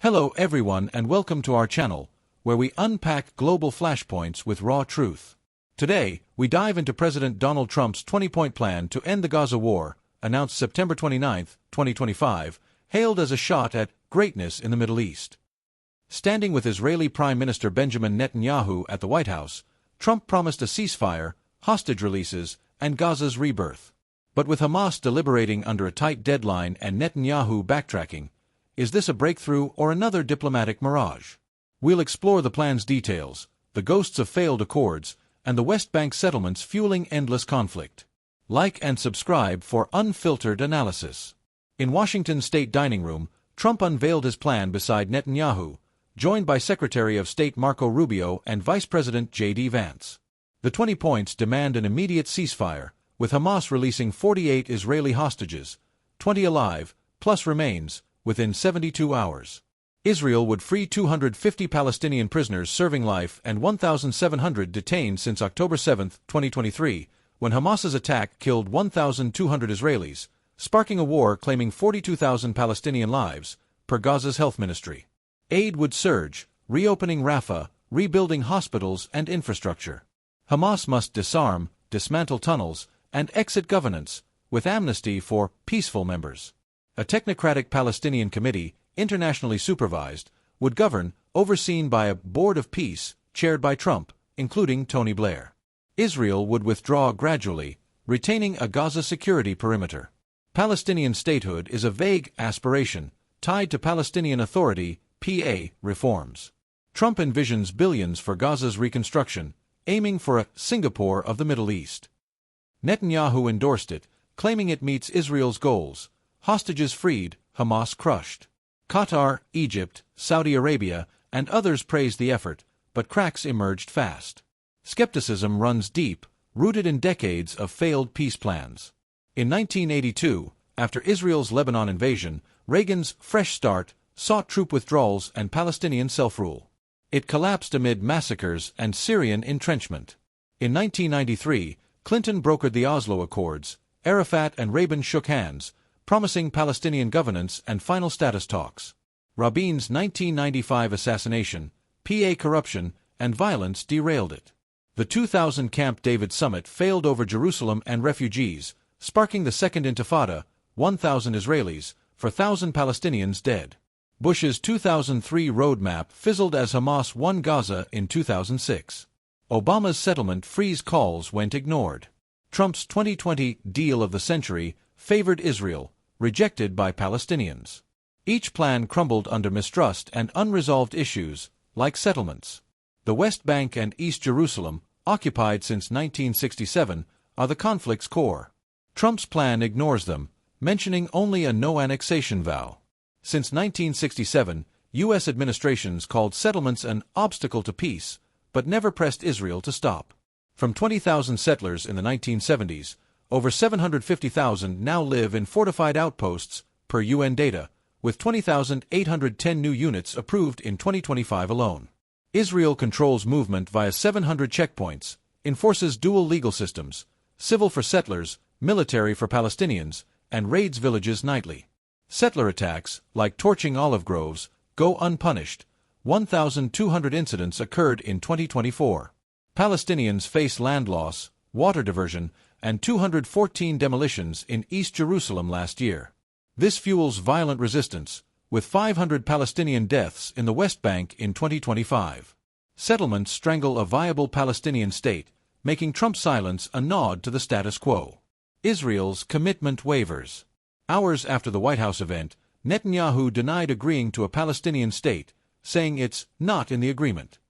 Hello everyone and welcome to our channel, where we unpack global flashpoints with raw truth. Today, we dive into President Donald Trump's 20-point plan to end the Gaza war, announced September 29, 2025, hailed as a shot at greatness in the Middle East. Standing with Israeli Prime Minister Benjamin Netanyahu at the White House, Trump promised a ceasefire, hostage releases, and Gaza's rebirth. But with Hamas deliberating under a tight deadline and Netanyahu backtracking, is this a breakthrough or another diplomatic mirage? We'll explore the plan's details, the ghosts of failed accords, and the West Bank settlements fueling endless conflict. Like and subscribe for unfiltered analysis. In Washington's State Dining Room, Trump unveiled his plan beside Netanyahu, joined by Secretary of State Marco Rubio and Vice President J.D. Vance. The 20 points demand an immediate ceasefire, with Hamas releasing 48 Israeli hostages, 20 alive, plus remains, within 72 hours. Israel would free 250 Palestinian prisoners serving life and 1,700 detained since October 7, 2023, when Hamas's attack killed 1,200 Israelis, sparking a war claiming 42,000 Palestinian lives, per Gaza's health ministry. Aid would surge, reopening Rafah, rebuilding hospitals and infrastructure. Hamas must disarm, dismantle tunnels, and exit governance, with amnesty for peaceful members. A technocratic Palestinian committee, internationally supervised, would govern, overseen by a board of peace, chaired by Trump, including Tony Blair. Israel would withdraw gradually, retaining a Gaza security perimeter. Palestinian statehood is a vague aspiration, tied to Palestinian Authority, PA, reforms. Trump envisions billions for Gaza's reconstruction, aiming for a Singapore of the Middle East. Netanyahu endorsed it, claiming it meets Israel's goals: hostages freed, Hamas crushed. Qatar, Egypt, Saudi Arabia, and others praised the effort, but cracks emerged fast. Skepticism runs deep, rooted in decades of failed peace plans. In 1982, after Israel's Lebanon invasion, Reagan's Fresh Start sought troop withdrawals and Palestinian self-rule. It collapsed amid massacres and Syrian entrenchment. In 1993, Clinton brokered the Oslo Accords. Arafat and Reagan shook hands, promising Palestinian governance and final status talks. Rabin's 1995 assassination, PA corruption, and violence derailed it. The 2000 Camp David summit failed over Jerusalem and refugees, sparking the Second Intifada, 1,000 Israelis, for 1,000 Palestinians dead. Bush's 2003 roadmap fizzled as Hamas won Gaza in 2006. Obama's settlement freeze calls went ignored. Trump's 2020 deal of the century favored Israel, rejected by Palestinians. Each plan crumbled under mistrust and unresolved issues, like settlements. The West Bank and East Jerusalem, occupied since 1967, are the conflict's core. Trump's plan ignores them, mentioning only a no-annexation vow. Since 1967, U.S. administrations called settlements an obstacle to peace, but never pressed Israel to stop. From 20,000 settlers in the 1970s, over 750,000 now live in fortified outposts, per UN data, with 20,810 new units approved in 2025 alone. Israel controls movement via 700 checkpoints, enforces dual legal systems, civil for settlers, military for Palestinians, and raids villages nightly. Settler attacks, like torching olive groves, go unpunished. 1,200 incidents occurred in 2024. Palestinians face land loss, water diversion, and 214 demolitions in East Jerusalem last year. This fuels violent resistance, with 500 Palestinian deaths in the West Bank in 2025. Settlements strangle a viable Palestinian state, making Trump's silence a nod to the status quo. Israel's commitment wavers. Hours after the White House event, Netanyahu denied agreeing to a Palestinian state, saying it's not in the agreement.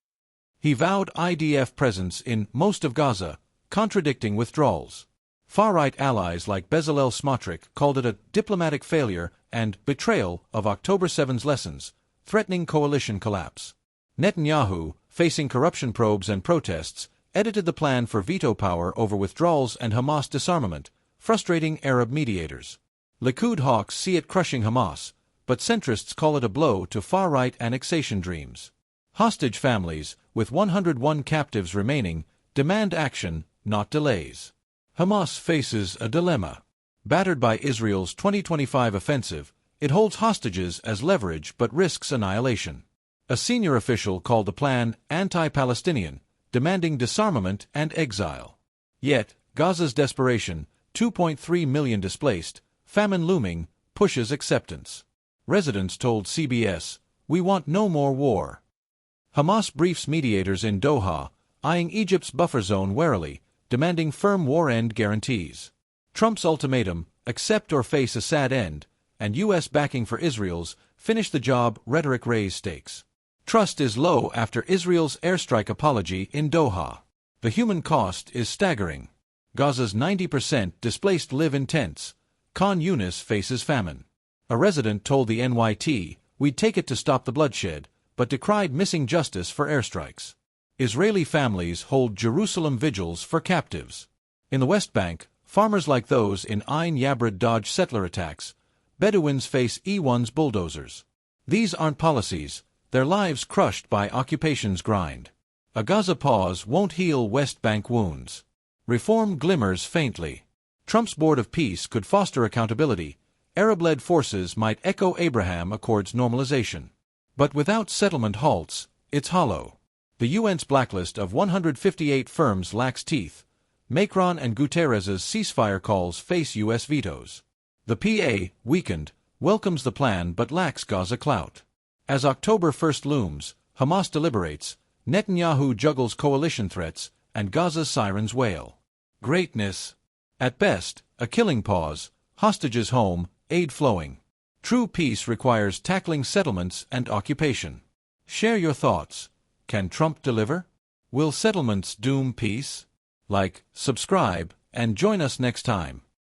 He vowed IDF presence in most of Gaza, contradicting withdrawals. Far-right allies like Bezalel Smotrich called it a diplomatic failure and betrayal of October 7's lessons, threatening coalition collapse. Netanyahu, facing corruption probes and protests, edited the plan for veto power over withdrawals and Hamas disarmament, frustrating Arab mediators. Likud hawks see it crushing Hamas, but centrists call it a blow to far-right annexation dreams. Hostage families, with 101 captives remaining, demand action, not delays. Hamas faces a dilemma. Battered by Israel's 2025 offensive, It holds hostages as leverage but risks annihilation. A senior official called the plan anti-Palestinian, demanding disarmament and exile. Yet, Gaza's desperation, 2.3 million displaced, famine looming, pushes acceptance. Residents told CBS, "We want no more war." Hamas briefs mediators in Doha, eyeing Egypt's buffer zone warily, demanding firm war-end guarantees. Trump's ultimatum, accept or face a sad end, and U.S. backing for Israel's finish the job rhetoric raise stakes. Trust is low after Israel's airstrike apology in Doha. The human cost is staggering. Gaza's 90% displaced live in tents. Khan Yunis faces famine. A resident told the NYT, "We'd take it to stop the bloodshed," but decried missing justice for airstrikes. Israeli families hold Jerusalem vigils for captives. In the West Bank, farmers like those in Ain Yabrid dodge settler attacks. Bedouins face E1's bulldozers. These aren't policies, their lives crushed by occupation's grind. A Gaza pause won't heal West Bank wounds. Reform glimmers faintly. Trump's Board of Peace could foster accountability. Arab-led forces might echo Abraham Accords normalization. But without settlement halts, it's hollow. The UN's blacklist of 158 firms lacks teeth. Macron and Guterres's ceasefire calls face U.S. vetoes. The PA, weakened, welcomes the plan but lacks Gaza clout. As October 1st looms, Hamas deliberates, Netanyahu juggles coalition threats, and Gaza's sirens wail. Greatness. At best, a killing pause, hostages home, aid flowing. True peace requires tackling settlements and occupation. Share your thoughts. Can Trump deliver? Will settlements doom peace? Like, subscribe, and join us next time.